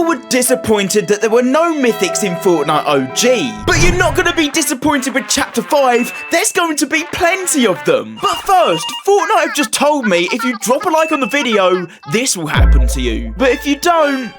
all were disappointed that there were no mythics in Fortnite OG. But you're not going to be disappointed with Chapter 5, there's going to be plenty of them. But first, Fortnite have just told me if you drop a like on the video, this will happen to you. But if you don't,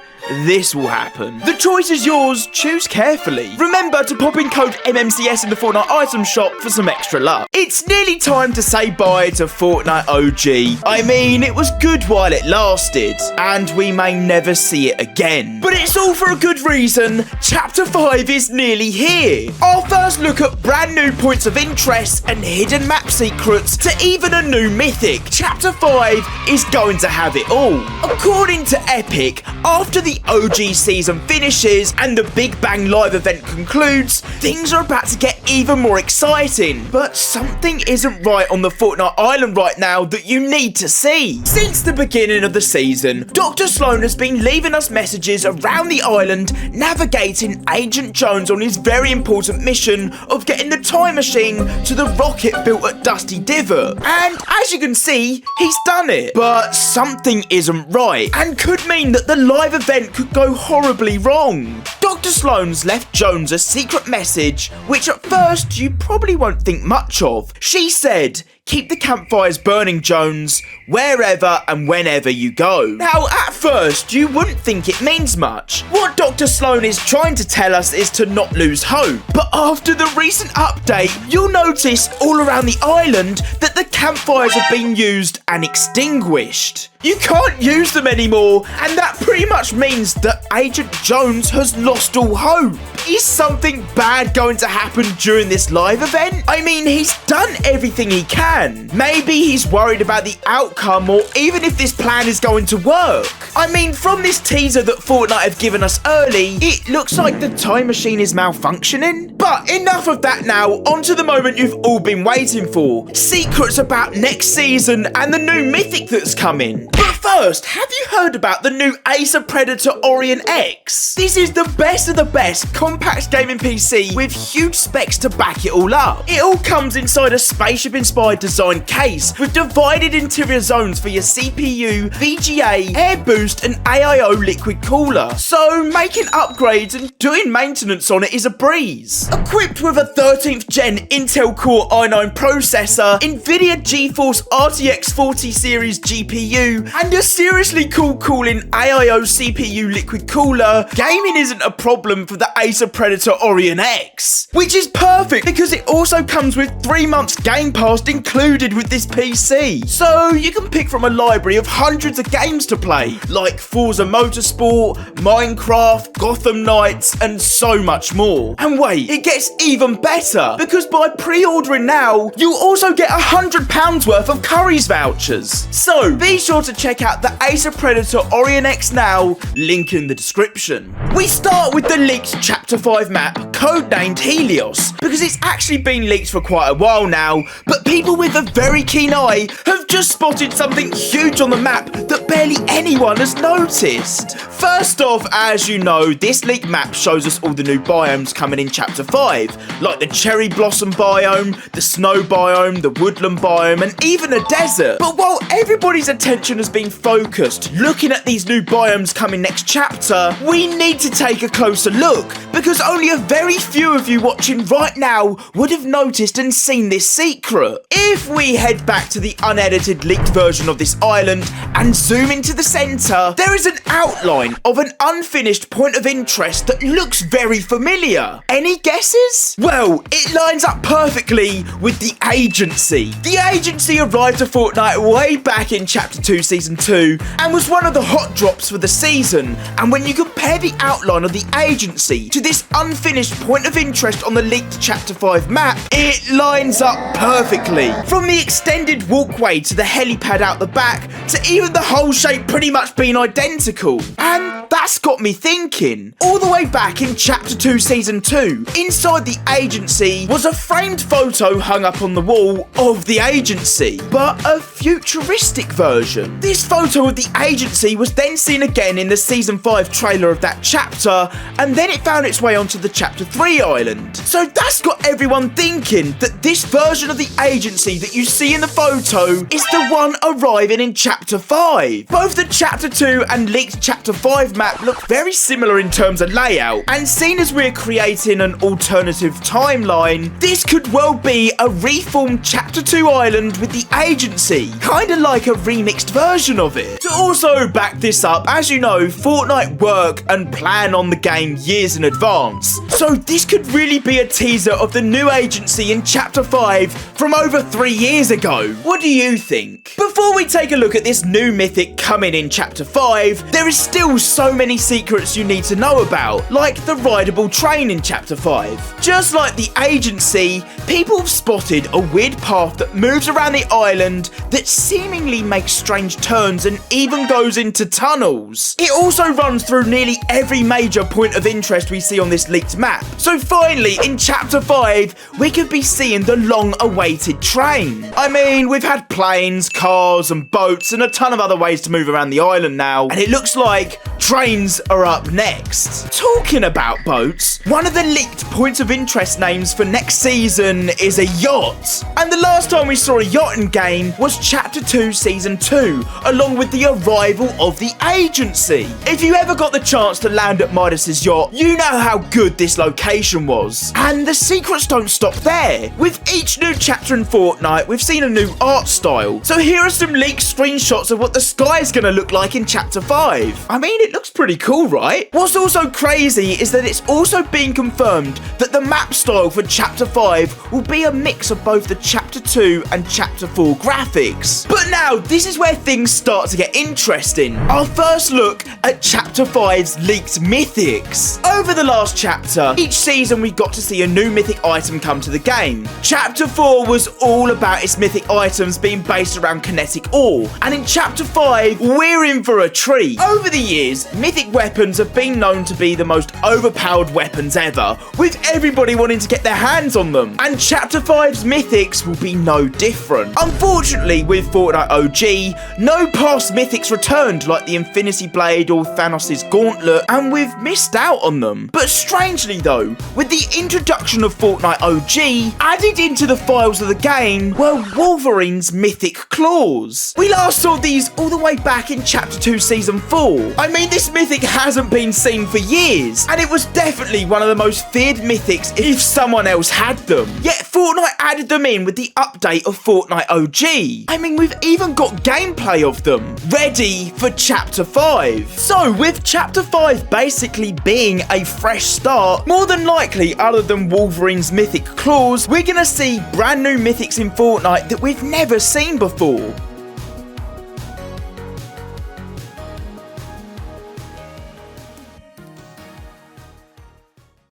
this will happen. The choice is yours, choose carefully. Remember to pop in code MMCS in the Fortnite Item Shop for some extra luck. It's nearly time to say bye to Fortnite OG. I mean, it was good while it lasted, and we may never see it again. But it's all for a good reason. Chapter 5 is nearly here. Our first look at brand new points of interest and hidden map secrets to even a new mythic. Chapter 5 is going to have it all. According to Epic, after the OG season finishes and the Big Bang live event concludes, things are about to get even more exciting. But something isn't right on the Fortnite Island right now that you need to see. Since the beginning of the season, Dr. Sloan has been leaving us messages around the island, navigating Agent Jones on his very important mission of getting the time machine to the rocket built at Dusty Divot. And as you can see, he's done it. But something isn't right and could mean that the live event could go horribly wrong. Dr. Sloan's left Jones a secret message, which at first you probably won't think much of. She said, "Keep the campfires burning, Jones, wherever and whenever you go." Now, at first, you wouldn't think it means much. What Dr. Sloan is trying to tell us is to not lose hope. But after the recent update, you'll notice all around the island that the campfires have been used and extinguished. You can't use them anymore, and that pretty much means that Agent Jones has lost all hope. Is something bad going to happen during this live event? I mean, he's done everything he can. Maybe he's worried about the outcome or even if this plan is going to work. I mean, from this teaser that Fortnite have given us early, it looks like the time machine is malfunctioning. But enough of that now, on to the moment you've all been waiting for. Secrets about next season and the new mythic that's coming. But first, have you heard about the new Acer Predator Orion X? This is the best of the best compact gaming PC with huge specs to back it all up. It all comes inside a spaceship-inspired design case with divided interior zones for your CPU, VGA, air boost and AIO liquid cooler. So making upgrades and doing maintenance on it is a breeze. Equipped with a 13th gen Intel Core i9 processor, Nvidia GeForce RTX 40 series GPU and a seriously cool cooling AIO CPU liquid cooler, gaming isn't a problem for the Acer Predator Orion X, which is perfect because it also comes with 3 months Game Pass included with this PC. So you can pick from a library of hundreds of games to play, like Forza Motorsport, Minecraft, Gotham Knights, and so much more. And wait, it gets even better, because by pre-ordering now, you'll also get £100 worth of Currys vouchers. So be sure to check out the Acer Predator Orion X now, link in the description. We start with the leaked Chapter 5 map, codenamed Helios, because it's actually been leaked for quite a while now, but people with a very keen eye have just spotted something huge on the map that barely anyone has noticed. First off, as you know, this leaked map shows us all the new biomes coming in Chapter 5, like the cherry blossom biome, the snow biome, the woodland biome, and even a desert. But while everybody's attention has been focused looking at these new biomes coming next chapter, we need to take a closer look, because only a very few of you watching right now would have noticed and seen this secret. If we head back to the unedited leaked version of this island and zoom into the centre, there is an outline of an unfinished point of interest that looks very familiar. Any guesses? Well, it lines up perfectly with the Agency. The Agency arrived to Fortnite way back in Chapter 2 Season 2 and was one of the hot drops for the season, and when you compare the outline of the Agency to this unfinished point of interest on the leaked Chapter 5 map, it lines up perfectly. From the extended walkway to the helipad out the back to even the whole shape pretty much being identical. And that's got me thinking. All the way back in Chapter 2 Season 2, inside the Agency was a framed photo hung up on the wall of the Agency, but a futuristic version. This photo of the Agency was then seen again in the Season 5 trailer of that chapter, and then it found its way onto the Chapter 3 island. So that's got everyone thinking that this version of the Agency that you see in the photo is the one arriving in Chapter 5. Both the Chapter 2 and leaked Chapter 5 map map look very similar in terms of layout, and seeing as we're creating an alternative timeline, this could well be a reformed Chapter 2 island with the agency, kinda like a remixed version of it. To also back this up, as you know, Fortnite work and plan on the game years in advance, so this could really be a teaser of the new agency in Chapter 5 from over 3 years ago. What do you think? Before we take a look at this new mythic coming in Chapter 5, there is still so many secrets you need to know about, like the rideable train in Chapter 5. Just like the agency, people have spotted a weird path that moves around the island that seemingly makes strange turns and even goes into tunnels. It also runs through nearly every major point of interest we see on this leaked map. So finally, in Chapter 5, we could be seeing the long-awaited train. I mean, we've had planes, cars and boats and a ton of other ways to move around the island now, and it looks like trains are up next. Talking about boats, one of the leaked points of interest names for next season is a yacht. And the last time we saw a yacht in game was Chapter 2 Season 2, along with the arrival of the agency. If you ever got the chance to land at Midas's yacht, you know how good this location was. And the secrets don't stop there. With each new chapter in Fortnite, we've seen a new art style. So here are some leaked screenshots of what the sky is going to look like in Chapter 5. I mean, it looks pretty cool, right? What's also crazy is that it's also been confirmed that the map style for Chapter 5 will be a mix of both the Chapter 2 and Chapter 4 graphics. But now, this is where things start to get interesting. Our first look at Chapter 5's leaked mythics. Over the last chapter, each season we got to see a new mythic item come to the game. Chapter 4 was all about its mythic items being based around kinetic ore, and in Chapter 5, we're in for a treat. Over the years, mythic weapons have been known to be the most overpowered weapons ever, with everybody wanting to get their hands on them, and Chapter 5's mythics will be no different. Unfortunately, with Fortnite OG, no past mythics returned like the Infinity Blade or Thanos' Gauntlet, and we've missed out on them. But strangely though, with the introduction of Fortnite OG, added into the files of the game were Wolverine's mythic claws. We last saw these all the way back in Chapter 2 Season 4. I mean, this mythic hasn't been seen for years, and it was definitely one of the most feared mythics if someone else had them. Yet Fortnite added them in with the update of Fortnite OG. I mean, we've even got gameplay of them, ready for Chapter 5. So, with Chapter 5 basically being a fresh start, more than likely, other than Wolverine's mythic claws, we're gonna see brand new mythics in Fortnite that we've never seen before.